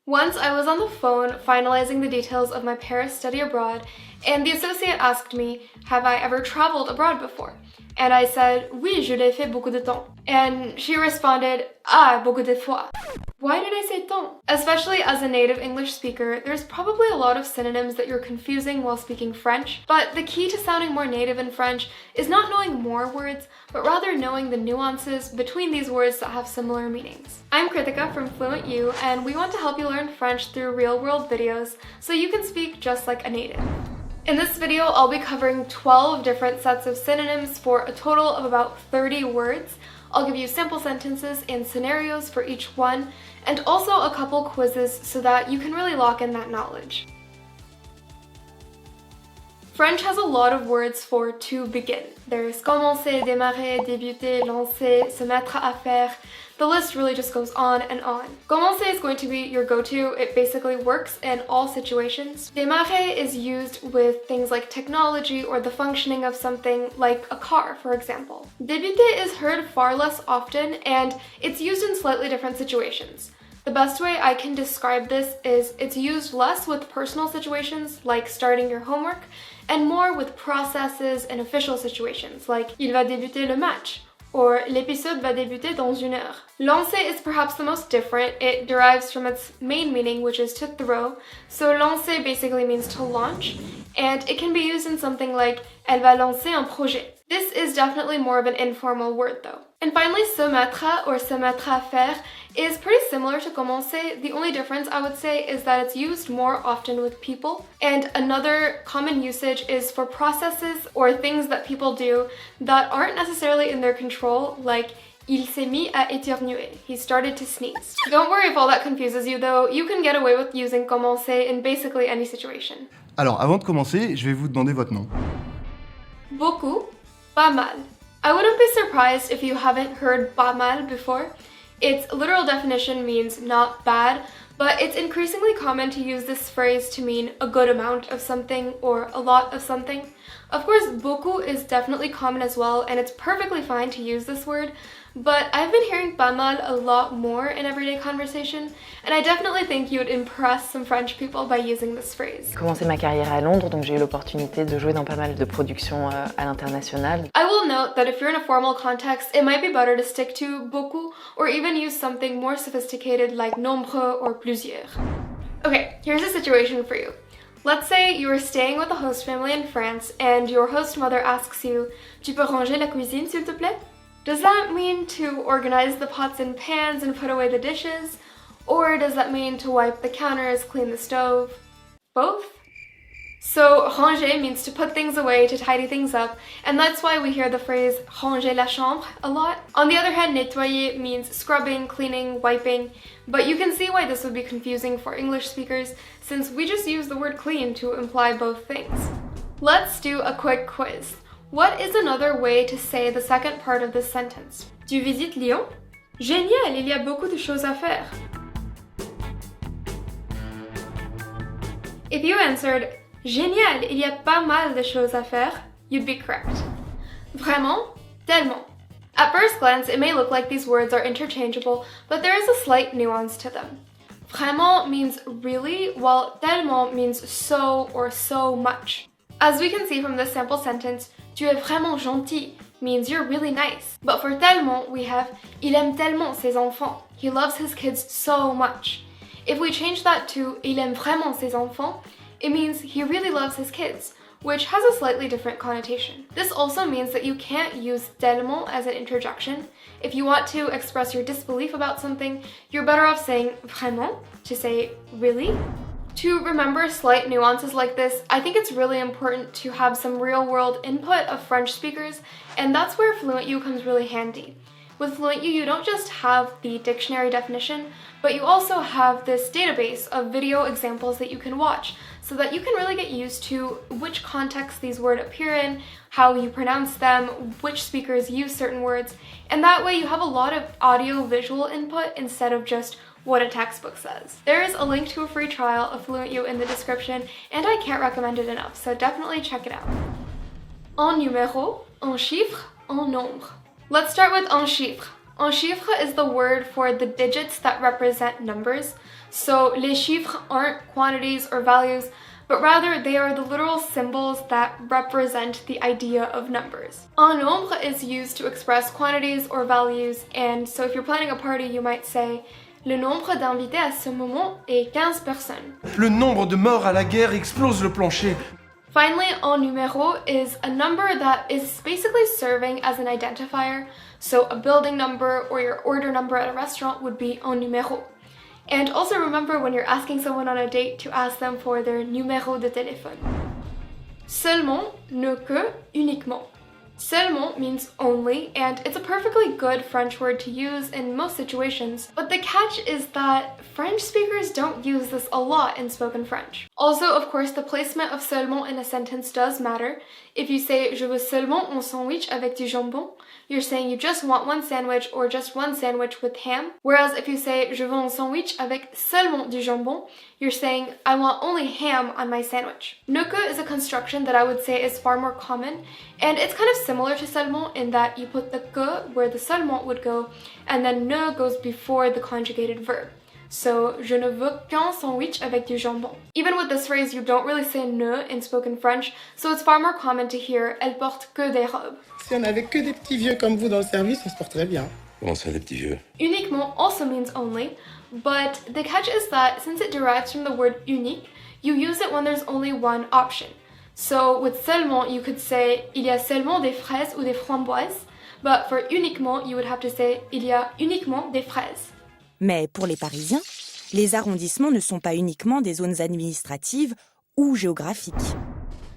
Once I was on the phone finalizing the details of my Paris study abroad, and the associate asked me, have I ever traveled abroad before? And I said, oui, je l'ai fait beaucoup de temps. And she responded, ah, beaucoup de fois. Why did I say temps? Especially as a native English speaker, there's probably a lot of synonyms that you're confusing while speaking French, but the key to sounding more native in French is not knowing more words, but rather knowing the nuances between these words that have similar meanings. I'm Kritika from FluentU, and we want to help you learn French through real-world videos so you can speak just like a native. In this video, I'll be covering 12 different sets of synonyms for a total of about 30 words. I'll give you sample sentences and scenarios for each one, and also a couple quizzes so that you can really lock in that knowledge. French has a lot of words for to begin. There's commencer, démarrer, débuter, lancer, se mettre à faire. The list really just goes on and on. Commencer is going to be your go-to. It basically works in all situations. Démarrer is used with things like technology or the functioning of something like a car, for example. Débuter is heard far less often, and it's used in slightly different situations. The best way I can describe this is it's used less with personal situations like starting your homework and more with processes and official situations like il va débuter le match or l'épisode va débuter dans une heure. Lancer is perhaps the most different. It derives from its main meaning, which is to throw. So lancer basically means to launch, and it can be used in something like elle va lancer un projet. This is definitely more of an informal word though. And finally, se mettre or se mettre à faire is pretty similar to commencer. The only difference I would say is that it's used more often with people. And another common usage is for processes or things that people do that aren't necessarily in their control, like il s'est mis à éternuer. He started to sneeze. Don't worry if all that confuses you though. You can get away with using commencer in basically any situation. Alors, avant de commencer, je vais vous demander votre nom. Beaucoup, pas mal. I wouldn't be surprised if you haven't heard pas mal before. Its literal definition means not bad, but it's increasingly common to use this phrase to mean a good amount of something or a lot of something. Of course, beaucoup is definitely common as well, and it's perfectly fine to use this word, but I've been hearing pas mal a lot more in everyday conversation, and I definitely think you would impress some French people by using this phrase. J'ai commencé ma carrière à Londres, donc j'ai eu l'opportunité de jouer dans pas mal de productions à l'international. I will note that if you're in a formal context, it might be better to stick to beaucoup or even use something more sophisticated like nombreux or plusieurs. Okay, here's a situation for you. Let's say you are staying with a host family in France and your host mother asks you, tu peux ranger la cuisine s'il te plaît? Does that mean to organize the pots and pans and put away the dishes? Or does that mean to wipe the counters, clean the stove? Both? So ranger means to put things away, to tidy things up, and that's why we hear the phrase ranger la chambre a lot. On the other hand, nettoyer means scrubbing, cleaning, wiping, but you can see why this would be confusing for English speakers since we just use the word clean to imply both things. Let's do a quick quiz. What is another way to say the second part of this sentence? Tu visites Lyon? Génial, il y a beaucoup de choses à faire. If you answered Génial, il y a pas mal de choses à faire, you'd be correct. Vraiment? Tellement. At first glance, it may look like these words are interchangeable, but there is a slight nuance to them. Vraiment means really, while tellement means so or so much. As we can see from this sample sentence, tu es vraiment gentil means you're really nice. But for tellement, we have il aime tellement ses enfants. He loves his kids so much. If we change that to il aime vraiment ses enfants, it means he really loves his kids, which has a slightly different connotation. This also means that you can't use tellement as an interjection. If you want to express your disbelief about something, you're better off saying vraiment to say really. To remember slight nuances like this, I think it's really important to have some real-world input of French speakers, and that's where FluentU comes really handy. With FluentU, you don't just have the dictionary definition, but you also have this database of video examples that you can watch so that you can really get used to which context these words appear in, how you pronounce them, which speakers use certain words, and that way you have a lot of audio-visual input instead of just what a textbook says. There is a link to a free trial of FluentU in the description, and I can't recommend it enough, so definitely check it out. En numéro, en chiffre, en nombre. Let's start with en chiffre. En chiffre is the word for the digits that represent numbers. So les chiffres aren't quantities or values, but rather they are the literal symbols that represent the idea of numbers. En nombre is used to express quantities or values, and so if you're planning a party, you might say le nombre d'invités à ce moment est 15 personnes. Le nombre de morts à la guerre explose le plancher. Finally, en numéro is a number that is basically serving as an identifier. So a building number or your order number at a restaurant would be en numéro. And also remember when you're asking someone on a date to ask them for their numéro de téléphone. Seulement, ne que, uniquement. Seulement means only, and it's a perfectly good French word to use in most situations, but the catch is that French speakers don't use this a lot in spoken French. Also, of course, the placement of seulement in a sentence does matter. If you say je veux seulement un sandwich avec du jambon, you're saying you just want one sandwich or just one sandwich with ham. Whereas if you say je veux un sandwich avec seulement du jambon, you're saying I want only ham on my sandwich. Ne que is a construction that I would say is far more common, and it's kind of similar to seulement in that you put the que where the seulement would go, and then ne goes before the conjugated verb. So, je ne veux qu'un sandwich avec du jambon. Even with this phrase, you don't really say ne in spoken French, so it's far more common to hear elle porte que des robes. Si on avait que des petits vieux comme vous dans le service, on se porterait bien. Comment ça, des petits vieux? Uniquement also means only, but the catch is that since it derives from the word unique, you use it when there's only one option. So with seulement, you could say il y a seulement des fraises ou des framboises, but for uniquement, you would have to say il y a uniquement des fraises. Mais pour les Parisiens, les arrondissements ne sont pas uniquement des zones administratives ou géographiques.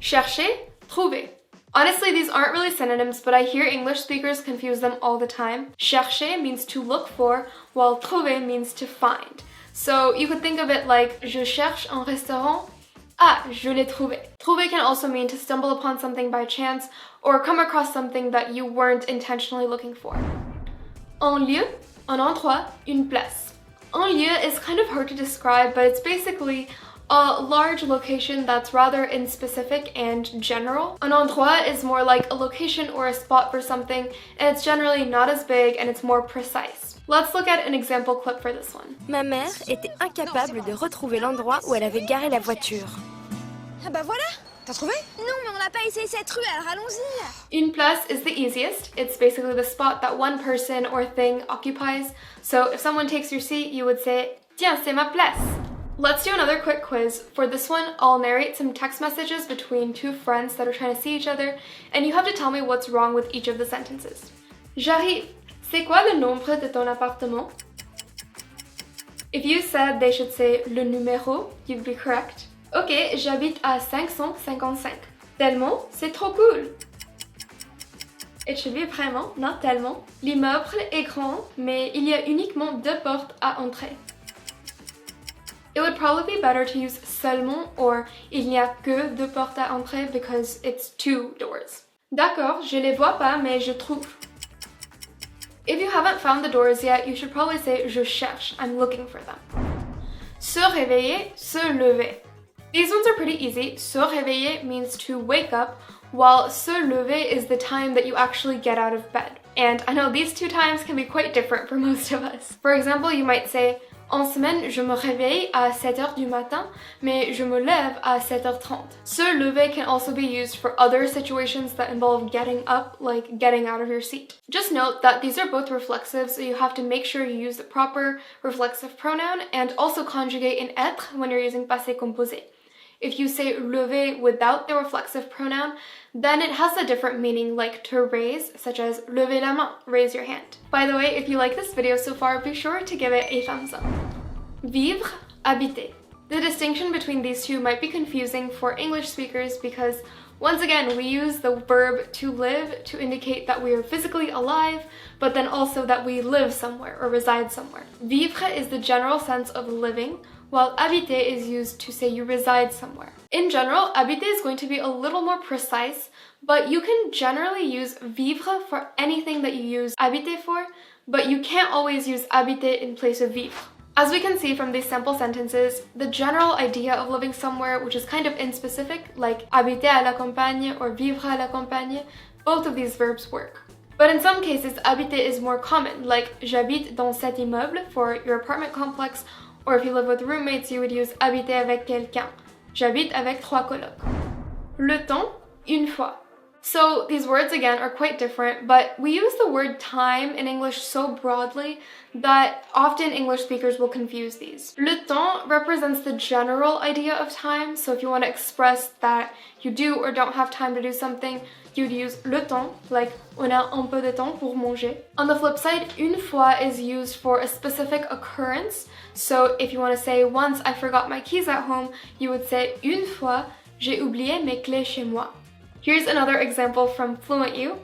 Chercher, trouver. Honestly, these aren't really synonyms, but I hear English speakers confuse them all the time. Chercher means to look for, while trouver means to find. So you could think of it like je cherche un restaurant. Ah, je l'ai trouvé. Trouver can also mean to stumble upon something by chance or come across something that you weren't intentionally looking for. Un lieu, un endroit, une place. Un lieu is kind of hard to describe, but it's basically a large location that's rather inspecific and general. Un endroit is more like a location or a spot for something, and it's generally not as big and it's more precise. Let's look at an example clip for this one. Ma mère était incapable de retrouver l'endroit où elle avait garé la voiture. Ah bah voilà, t'as trouvé? Non, mais on n'a pas essayé cette rue, alors allons-y. Une place is the easiest. It's basically the spot that one person or thing occupies. So if someone takes your seat, you would say, tiens, c'est ma place. Let's do another quick quiz. For this one, I'll narrate some text messages between two friends that are trying to see each other, and you have to tell me what's wrong with each of the sentences. J'arrive. C'est quoi le nombre de ton appartement? If you said they should say le numéro, you'd be correct. Ok, j'habite à 555. Tellement, c'est trop cool. It should be vraiment, not tellement. L'immeuble est grand, mais il y a uniquement 2 portes à entrer. It would probably be better to use seulement or il n'y a que 2 portes à entrer because it's 2 doors. D'accord, je les vois pas, mais je trouve. If you haven't found the doors yet, you should probably say je cherche, I'm looking for them. Se réveiller, se lever. These ones are pretty easy. Se réveiller means to wake up, while se lever is the time that you actually get out of bed. And I know these two times can be quite different for most of us. For example, you might say, en semaine, je me réveille à 7h du matin, mais je me lève à 7h30. Se lever can also be used for other situations that involve getting up, like getting out of your seat. Just note that these are both reflexive, so you have to make sure you use the proper reflexive pronoun and also conjugate in être when you're using passé composé. If you say lever without the reflexive pronoun, then it has a different meaning like to raise, such as lever la main, raise your hand. By the way, if you like this video so far, be sure to give it a thumbs up. Vivre, habiter. The distinction between these two might be confusing for English speakers because once again, we use the verb to live to indicate that we are physically alive, but then also that we live somewhere or reside somewhere. Vivre is the general sense of living, while habiter is used to say you reside somewhere. In general, habiter is going to be a little more precise, but you can generally use vivre for anything that you use habiter for, but you can't always use habiter in place of vivre. As we can see from these simple sentences, the general idea of living somewhere which is kind of inspecific, like habiter à la campagne or vivre à la campagne, both of these verbs work. But in some cases, habiter is more common, like j'habite dans cet immeuble for your apartment complex, Or if you live with roommates, you would use habiter avec quelqu'un. J'habite avec 3 colocs. Le temps, une fois. So these words again are quite different, but we use the word time in English so broadly that often English speakers will confuse these. Le temps represents the general idea of time, so if you want to express that you do or don't have time to do something, you'd use le temps, like on a un peu de temps pour manger. On the flip side, une fois is used for a specific occurrence, so if you want to say once I forgot my keys at home, you would say une fois j'ai oublié mes clés chez moi. Here's another example from FluentU.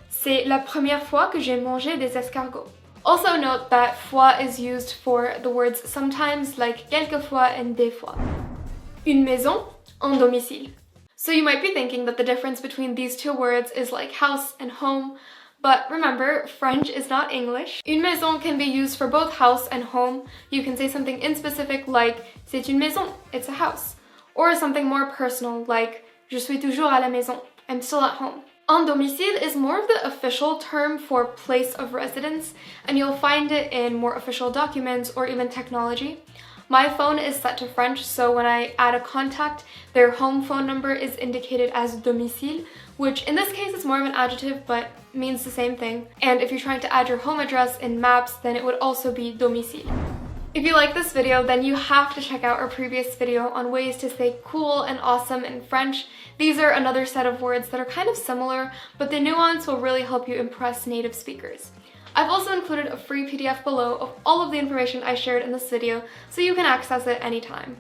C'est la première fois que j'ai mangé des escargots. Also note that fois is used for the words sometimes, like quelquefois and des fois. Une maison, un domicile. So you might be thinking that the difference between these two words is like house and home, but remember, French is not English. Une maison can be used for both house and home. You can say something inspecific like c'est une maison, it's a house. Or something more personal like je suis toujours à la maison, I'm still at home. Un domicile is more of the official term for place of residence, and you'll find it in more official documents or even technology. My phone is set to French, so when I add a contact, their home phone number is indicated as domicile, which in this case is more of an adjective but means the same thing. And if you're trying to add your home address in maps, then it would also be domicile. If you like this video, then you have to check out our previous video on ways to say cool and awesome in French. These are another set of words that are kind of similar, but the nuance will really help you impress native speakers. I've also included a free PDF below of all of the information I shared in this video, so you can access it anytime.